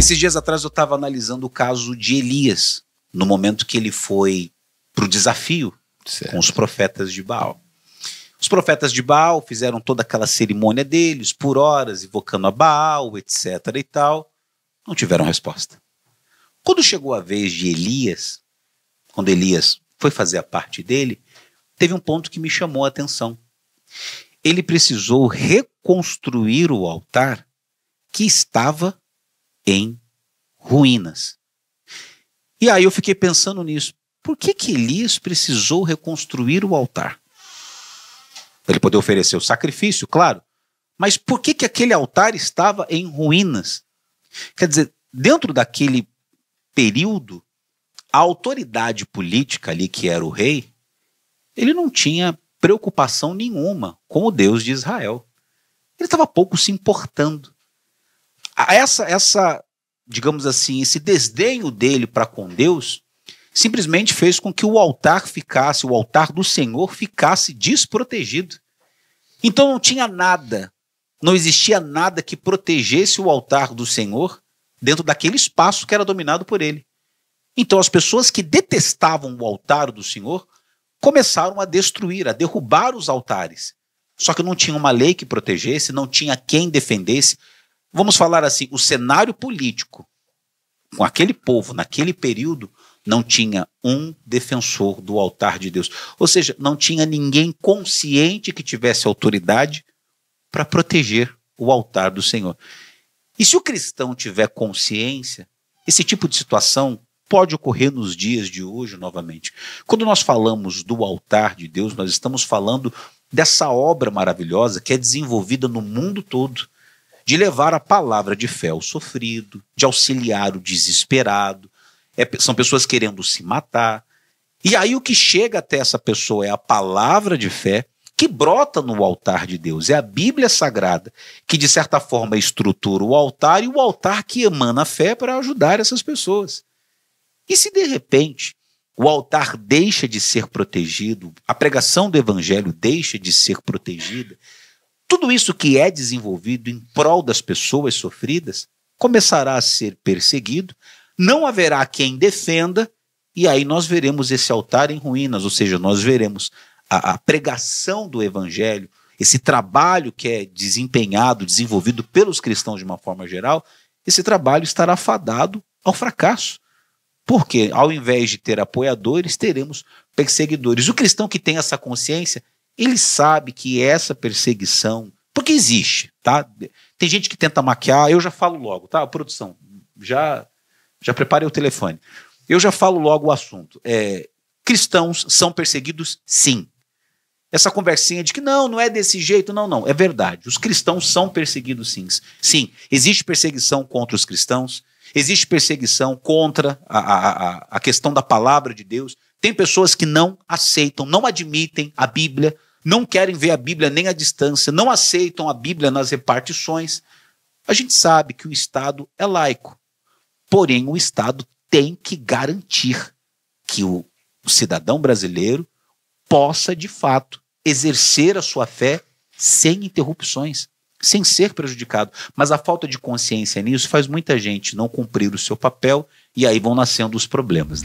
Esses dias atrás eu estava analisando o caso de Elias, no momento que ele foi para o desafio com os profetas de Baal. Os profetas de Baal fizeram toda aquela cerimônia deles, por horas, invocando a Baal, etc. e tal. Não tiveram resposta. Quando chegou a vez de Elias, quando Elias foi fazer a parte dele, teve um ponto que me chamou a atenção. Ele precisou reconstruir o altar que estava em ruínas. E aí eu fiquei pensando nisso. Por que Elias precisou reconstruir o altar? Ele poderia oferecer o sacrifício, claro, mas por que aquele altar estava em ruínas? Quer dizer, dentro daquele período, a autoridade política ali, que era o rei, ele não tinha preocupação nenhuma com o Deus de Israel. Ele estava pouco se importando. Digamos assim, esse desdenho dele para com Deus, simplesmente fez com que o altar do Senhor ficasse desprotegido. Então não tinha nada, não existia nada que protegesse o altar do Senhor dentro daquele espaço que era dominado por ele. Então as pessoas que detestavam o altar do Senhor começaram a destruir, a derrubar os altares. Só que não tinha uma lei que protegesse, não tinha quem defendesse. Vamos falar assim, o cenário político com aquele povo, naquele período, não tinha um defensor do altar de Deus. Ou seja, não tinha ninguém consciente que tivesse autoridade para proteger o altar do Senhor. E se o cristão tiver consciência, esse tipo de situação pode ocorrer nos dias de hoje novamente. Quando nós falamos do altar de Deus, nós estamos falando dessa obra maravilhosa que é desenvolvida no mundo todo, de levar a palavra de fé ao sofrido, de auxiliar o desesperado. São pessoas querendo se matar. E aí o que chega até essa pessoa é a palavra de fé que brota no altar de Deus. É a Bíblia Sagrada que, de certa forma, estrutura o altar e o altar que emana a fé para ajudar essas pessoas. E se, de repente, o altar deixa de ser protegido, a pregação do evangelho deixa de ser protegida, tudo isso que é desenvolvido em prol das pessoas sofridas começará a ser perseguido, não haverá quem defenda, e aí nós veremos esse altar em ruínas, ou seja, nós veremos a pregação do evangelho, esse trabalho que é desempenhado, desenvolvido pelos cristãos de uma forma geral, esse trabalho estará fadado ao fracasso. Porque ao invés de ter apoiadores, teremos perseguidores. O cristão que tem essa consciência, ele sabe que essa perseguição, porque existe, tá? Tem gente que tenta maquiar, eu já falo logo, tá? Produção, já preparei o telefone. Eu já falo logo o assunto. Cristãos são perseguidos, sim. Essa conversinha de que não é desse jeito, não. É verdade. Os cristãos são perseguidos, sim. Sim, existe perseguição contra os cristãos, existe perseguição contra a questão da palavra de Deus. Tem pessoas que não aceitam, não admitem a Bíblia, não querem ver a Bíblia nem à distância, não aceitam a Bíblia nas repartições. A gente sabe que o Estado é laico. Porém, o Estado tem que garantir que o cidadão brasileiro possa, de fato, exercer a sua fé sem interrupções, sem ser prejudicado. Mas a falta de consciência nisso faz muita gente não cumprir o seu papel e aí vão nascendo os problemas.